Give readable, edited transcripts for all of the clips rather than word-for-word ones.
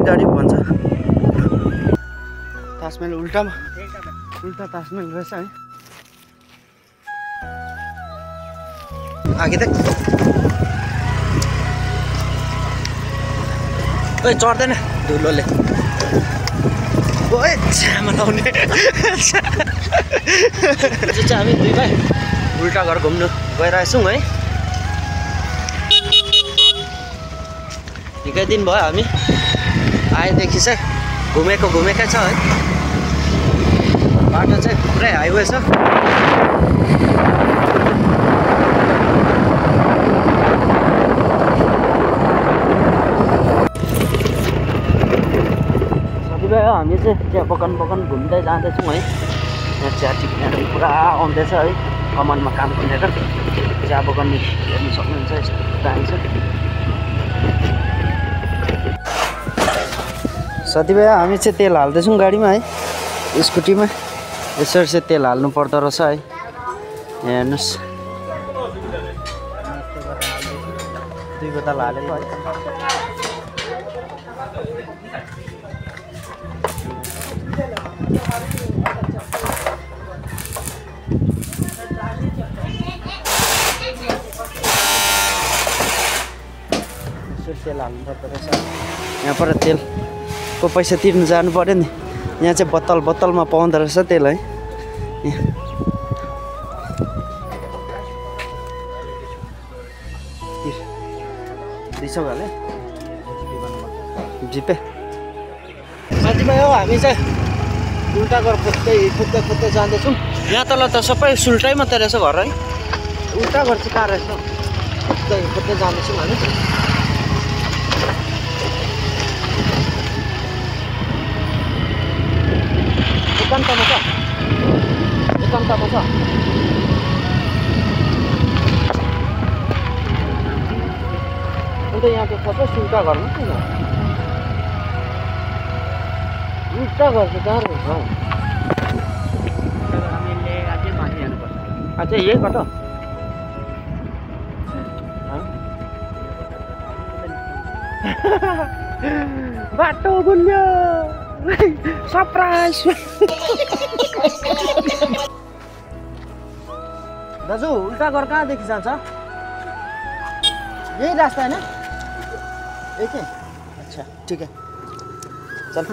गाडी भन्छ ताजमहल उल्टामा उल्टा ताजमहल रहेछ है आगे देख ओए चढ्दैन धुलोले ओए छ्यामा लाउने चाहिँ हामी दुई भाइ उल्टा घर घुम्नु गइरहेछौँ है निकै दिन भयो हामी आएदेखि चाहिँ घुमेकै छ है बाटो चाहिँ पुरै हाइवे छ हामी चाहिँ चिया बगान घुम्दै जाँदैछौँ है यहाँ चिया टिप्नेहरू पुरा आउँदैछ है कमानमा काम गरेर चिया बगान हेर्नु सक्नुहुन्छ यस्तो दामी छ साथीभाइ हामी चाहिँ तेल हाल्दैछौँ गाडीमा है स्कुटीमा यसरी चाहिँ तेल हाल्नु पर्दो रहेछ है यहाँ हेर्नुहोस् दुई बोतल हालेको है तेल हाल्नु पर्दो रहेछ यहाँ पर तेलको पैसा तिर्नु जानु पर्यो नि यहाँ चाहिँ बोतलमा पाउँदो रहेछ तेल है दिसौ हाले जिपे साथीभाइ हो हामी चाहिँ उल्टा घर खोज्दै जाँदैछौँ यहाँ तल त सबै सुल्टै मात्रै रहेछ घर है उल्टा घर चाहिँ कहाँ रहेछ खोज्दै जाँदैछौँ हामी एकान्तमा छ अन्त यहाँको सबै सुल्टा घरमा किन उल्टा घर चाहिँ कहाँ रहेछ हौ हामीले अझै माथि जानुपर्छ अझै यही बाटो बाटो गुन्यो सरप्राइज दाजु उल्टा घर कहाँदेखि जान्छ यही रास्ता होइन यही अच्छा ठिक है चल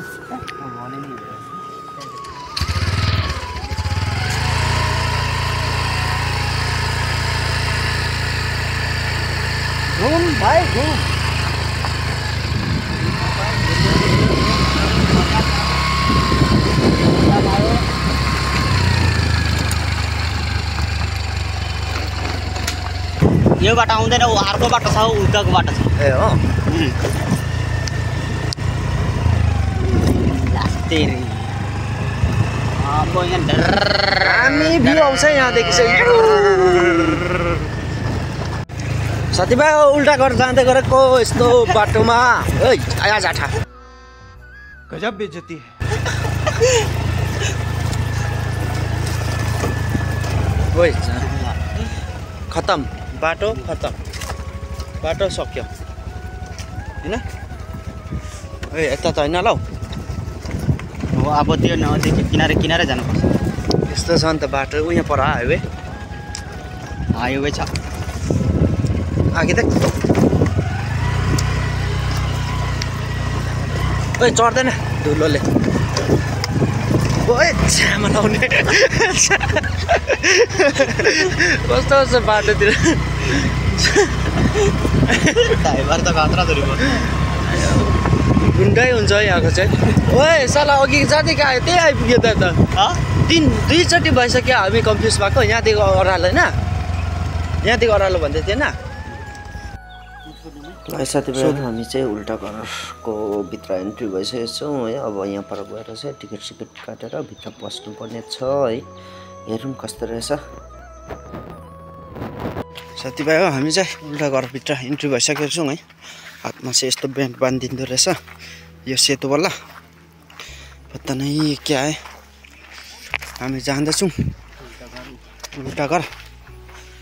घुम भाइ घुम यो बाटो आउँदैन अर्को बाटो छ उल्टाको बाटो छ ए हो तेरी अब यहाँ दामी भ्यू आउँछ यहाँदेखि चाहिँ साथीभाइ उल्टा घर जाँदै गरेको यस्तो बाटोमा ओइ आया जाठा गजब बेइज्जती ओइ खतम बाटो खतम बाटो सक्यो हैन ए यता त हैन ल हो अब त्यो नदेखि किनारे जानुपर्छ यस्तो छ नि त बाटो उहाँ पर हाइवे छ आगे देख ओए चढ्दैन धुलोले ओए छ्यामा लाउने कस्तो बाटोतिर ड्राइभर त खतरा धुरीको गुन्डै हुन्छ यहाँको चाहिँ ओए साला अघि जाँदैको आयो त्यही आइपुग्यो त दुईचोटि भइसक्यो हामी कन्फ्युज भएको यहाँदेखि ओह्रालो होइन यहाँदेखि ओह्रालो भन्दै थिएन साथीभाइ हामी चाहिँ उल्टा घरको भित्र इन्ट्री भइसकेको छौँ है अब यहाँ पर गएर चाहिँ टिकट काटेर भित्र पस्नुपर्ने छ है हेरौँ कस्तो रहेछ साथीभाइ हो हामी चाहिँ उल्टा घरभित्र इन्ट्री भइसकेको छौँ है हातमा चाहिँ यस्तो ब्यान्ड बाँधिदिँदो रहेछ यो सेतो वाला पत्ता नै क्या है हामी जाँदैछौँ उल्टा घर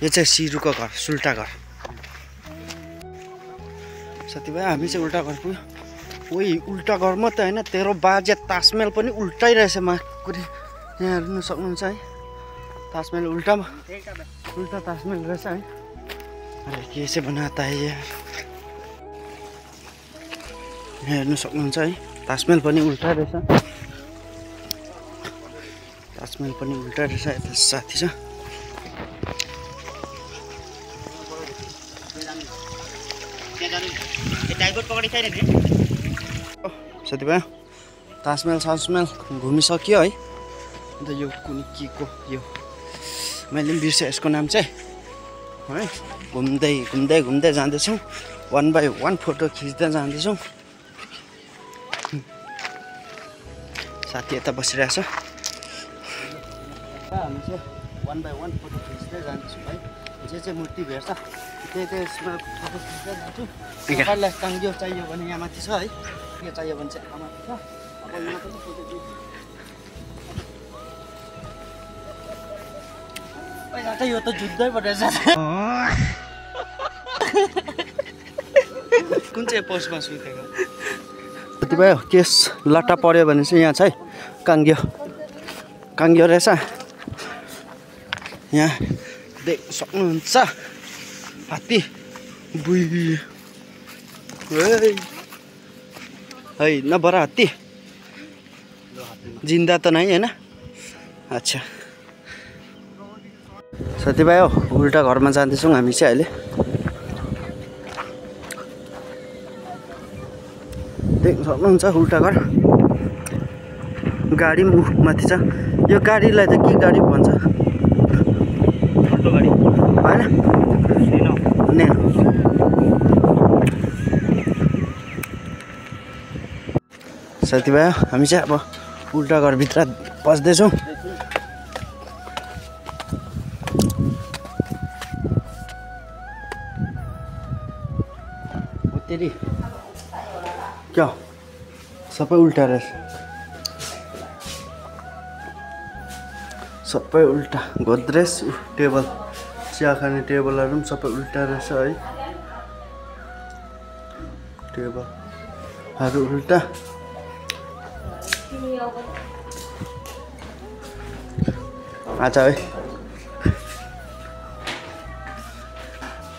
यो चाहिँ सिरुको घर सुल्टा घर साथीभाइ हामी चाहिँ उल्टा घर पुग्यो ओइ उल्टा घर मात्रै होइन तेरो बाजे ताजमहल पनि उल्टै रहेछ माकुरी यहाँ हेर्नु सक्नुहुन्छ है ताजमहल उल्टा ताजमहल रहेछ है अरे कैसे बनाता है यार यहाँ हेर्नु सक्नुहुन्छ है ताजमहल पनि उल्टा रहेछ ताजमहल पनि उल्टा रहेछ यता साथी छ साथीभाइ ताजमहल घुमिसक्यो है अन्त यो कुनै के को यो मैले पनि बिर्सेँ यसको नाम चाहिँ है घुम्दै जाँदैछौँ 1 by 1 फोटो खिच्दै जाँदैछौँ साथी यता बसिरहेछ हामी चाहिँ 1 by 1 फोटो खिच्दै जाँदैछौँ है जे मूर्ति भेट्छ त्यही यसमा फोटो खिच्दै जान्छु तपाईँलाई काङ्ग्यो चाहियो भने यहाँ माथि छ है के चाहियो भने चाहिँ यहाँ माथि छ अब यहाँ पनि फोटो पहिला चाहिँ यो त जुत्दै परेछ कुन चाहिँ पोस्टमा सुतेको कतिपय केस लट्टा पर्यो भने चाहिँ यहाँ चाहिँ काङ्ग्यो रहेछ यहाँ देख्न सक्नुहुन्छ हात्ती बुई है न बडा हात्ती जिन्दा त नै हैन अच्छा साथीभाइ हो उल्टा घरमा जाँदैछौँ हामी चाहिँ अहिले देख्न सक्नुहुन्छ उल्टा घर गाडी माथि छ यो गाडीलाई त के गाडी भन्छ गाडी होइन नेनो साथीभाइ हामी चाहिँ अब उल्टा घरभित्र पस्दैछौँ तेरी क्या सबै उल्टा रहेछ सबै उल्टा गोद्रेज टेबल चिया खाने टेबलहरू पनि सबै उल्टा रहेछ है टेबलहरू उल्टा आजा है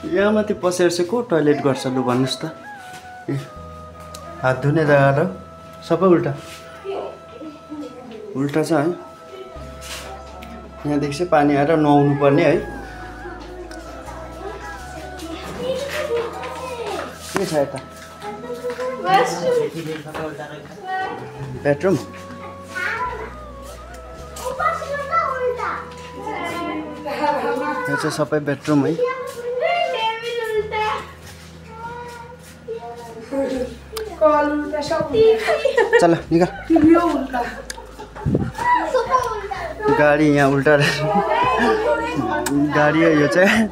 यहाँ माथि पसेर चाहिँ को टोइलेट गर्छ लु भन्नुहोस् त हात धुने जग्गा सबै उल्टा छ है यहाँदेखि चाहिँ पानी आएर नुहाउनु पर्ने है के छ यता बेडरुम यो चाहिँ सबै बेडरुम है चल निकाल गाडी यहाँ उल्टा रहेछ गाडी हो यो चाहिँ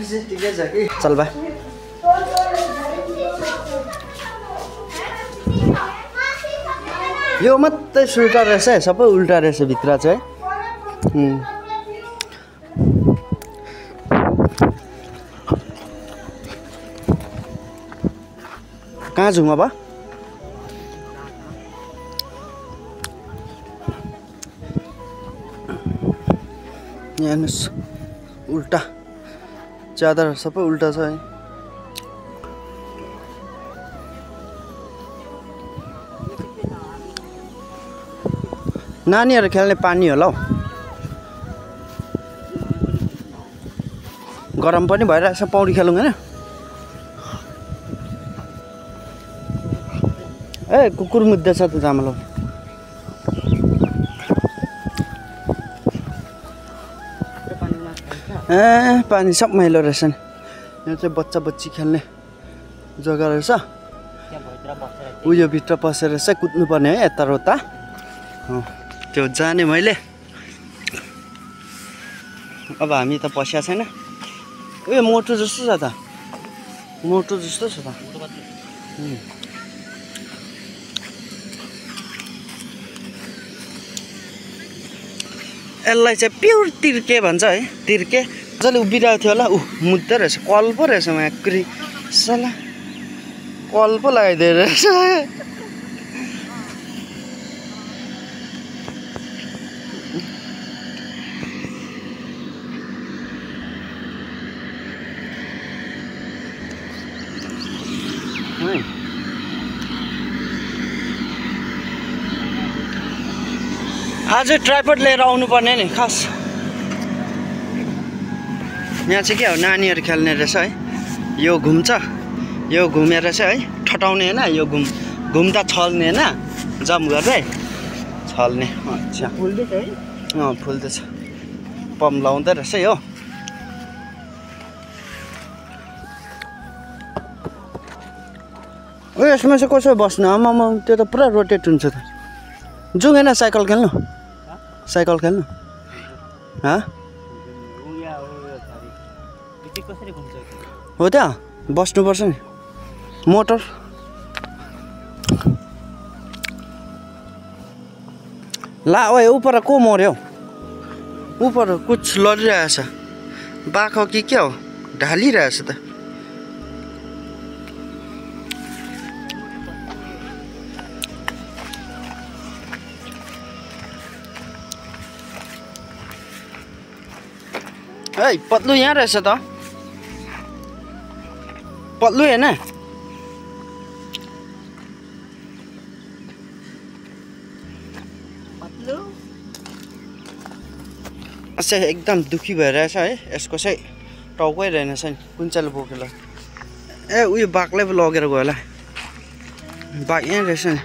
ठिकै छ कि चल भाइ यो मात्रै उल्टा रहेछ सबै उल्टा रहेछ भित्र चाहिँ कहाँ जाउँ अब यहाँ हेर्नुहोस् उल्टा च्यादर सबै उल्टा छ है नानीहरू खेल्ने पानी होला हौ गरम पनि भइरहेछ पौडी खेलौँ हैन ए कुकुर मुद्दैछ त जामलो पानी सब मैलो रहेछ नि यहाँ चाहिँ बच्चा बच्ची खेल्ने जग्गा रहेछ उयो भित्र पसेर चाहिँ कुद्नु पर्ने है यता रोता त्यो जाने मैले अब हामी त पस्या छैन ए मोटो जस्तो छ त मोटो जस्तो छ त यसलाई चाहिँ प्युर तिर्के भन्छ है तिर्के जसले उभिरहेको थियो होला मुद्दै रहेछ कल पो रहेछ माक्री साला कल पो लगाइदिएर रहेछ आज ट्राइपड लिएर आउनु पर्ने नि खास यहाँ चाहिँ के हो नानीहरू खेल्ने रहेछ है यो घुम्छ यो घुमेर चाहिँ है ठटाउने हैन यो घुम्दा छल्ने हैन जम्प गर्दै छल्ने अच्छा फुल्दैछ है फुल्दैछ पम्प लाउँदै रहेछ यो ओ यसमा चाहिँ कसो बस्नु आमामा त्यो त पुरा रोटेट हुन्छ त जाउँ हैन साइकल खेल्नु साइकल खेल्नु हो त बस्नुपर्छ नि मोटर ला ओए ऊपर को मर्यो ऊपर कुछ लडिरहेछ बाघ हो कि क्या हो ढालिरहेछ त ए पत्लु यहाँ रहेछ त पत्लु हैन पत्लु अच्छा एकदम दुखी भइरहेछ है यसको चाहिँ टाउकै रहेनछ नि कुन्चाले बोकेर ए उयो बाघलाई पो लगेर गयो होला बाघ यहाँ रहेछ नि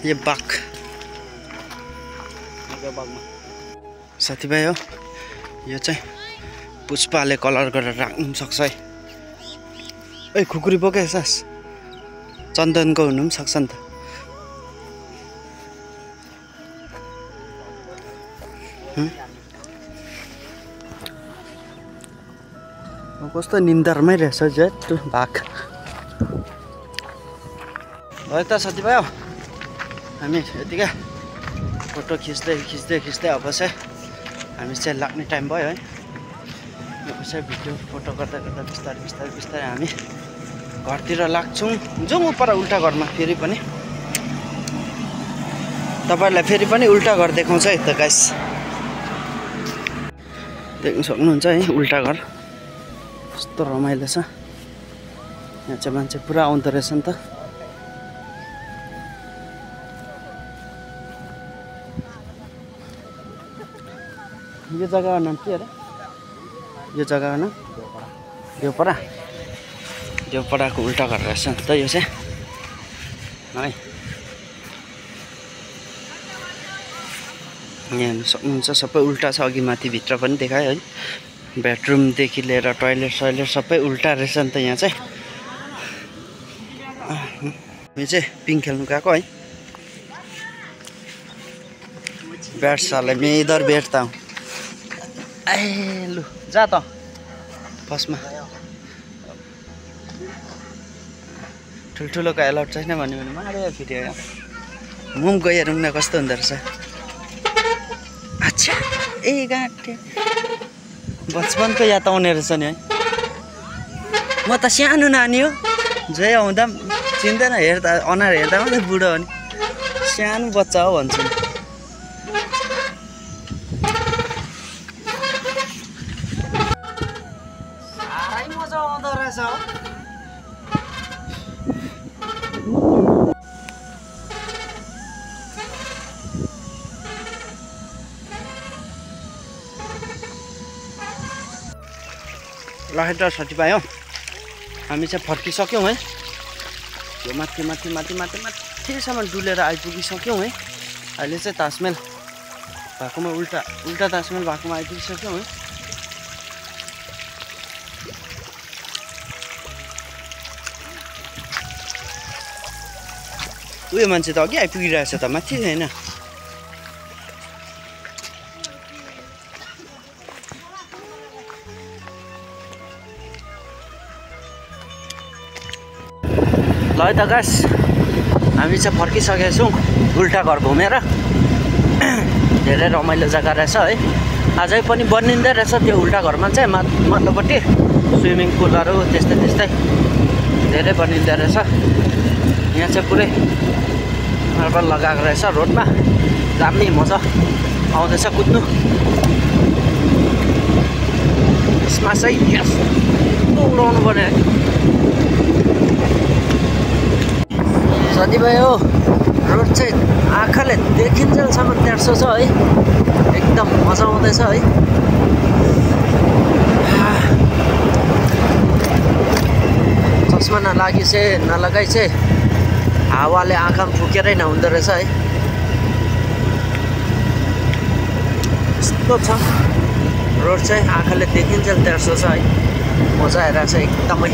ये बाघ साथीभाइ हो यो चाहिँ पुष्पाले कलर गरेर राख्नु पनि सक्छ है ए खुकुरी बोके सास चन्दनको हुनु पनि सक्छ नि त कस्तो निन्द्रामै रहेछ जेट बाघ है त साथीभाइ हो हामी यतिकै फोटो खिच्दै अब चाहिँ हामी चाहिँ लाग्ने टाइम भयो है अब चाहिँ भिडियो फोटो गर्दा बिस्तारै हामी घरतिर लाग्छौँ जाउँ उपर उल्टा घरमा फेरि पनि तपाईहरुलाई फेरि पनि उल्टा घर देखाउँछ है त गाइस देख्न सक्नुहुन्छ है उल्टा घर कस्तो रमाइलो छ यहाँ चाहिँ मान्छे पुरा आउँदो रहेछ नि त यो जग्गाको नाम के अरे यो जग्गाको नाम देवपडाको उल्टा घर रहेछ नि त यो चाहिँ है यहाँ सक्नुहुन्छ सबै उल्टा छ अघि माथि भित्र पनि देखायो है बेडरुमदेखि लिएर टोयलेट सबै उल्टा रहेछ नि त यहाँ चाहिँ हामी चाहिँ पिङ खेल्नु गएको है बैठ साले मैं इधर बैठता हूँ ए लु जा त फर्स्टमा ठुल्ठुलोको एलाउड छैन भन्यो भने माऱ्यो फेरि म पनि गइहेरौँ न कस्तो हुँदो रहेछ अच्छा ए गाँठे बचपनको याद आउने रहेछ नि है म त सानो नानी हो जय आउँदा चिन्दैन हेर्दा अनुहार हेर्दा मात्रै बुढो हो नि सानो बच्चा हो भन्छु साह्रै मजा आउँदो रहेछ हो लाइटर साथीभाइ हो हामी चाहिँ फर्किसक्यौँ है यो माथिसम्म डुलेर आइपुगिसक्यौँ है अहिले चाहिँ ताजमहल भएकोमा उल्टा ताजमहल भएकोमा आइपुगिसक्यौँ है उयो मान्छे त अघि आइपुगिरहेछ त माथि होइन ल है त गाइस हामी चाहिँ फर्किसकेका छौँ उल्टा घर घुमेर। धेरै रमाइलो जग्गा रहेछ है। अझै पनि बनिँदै रहेछ त्यो उल्टा घरमा चाहिँ माथिल्लोपट्टि स्विमिङ पुलहरू त्यस्तै त्यस्तै धेरै बनिँदै रहेछ। यहाँ चाहिँ पुरै मार्बल लगाएको रहेछ रोडमा। दामी मजा आउँदैछ कुद्नु। यसमा चाहिँ उडाउनु पर्ने है। साथीभाइ हो रोड चाहिँ आँखाले देखिन्जेलसम्म तेर्सो छ है। एकदम मजा आउँदैछ है। चस्मा नलागी चाहिँ नलगाई चाहिँ हावाले आँखामा फुकेरै नहुँदो रहेछ है। यस्तो छ रोड चाहिँ आँखाले देखिन्जेल तेर्सो छ है। मजा आइरहेछ एकदमै।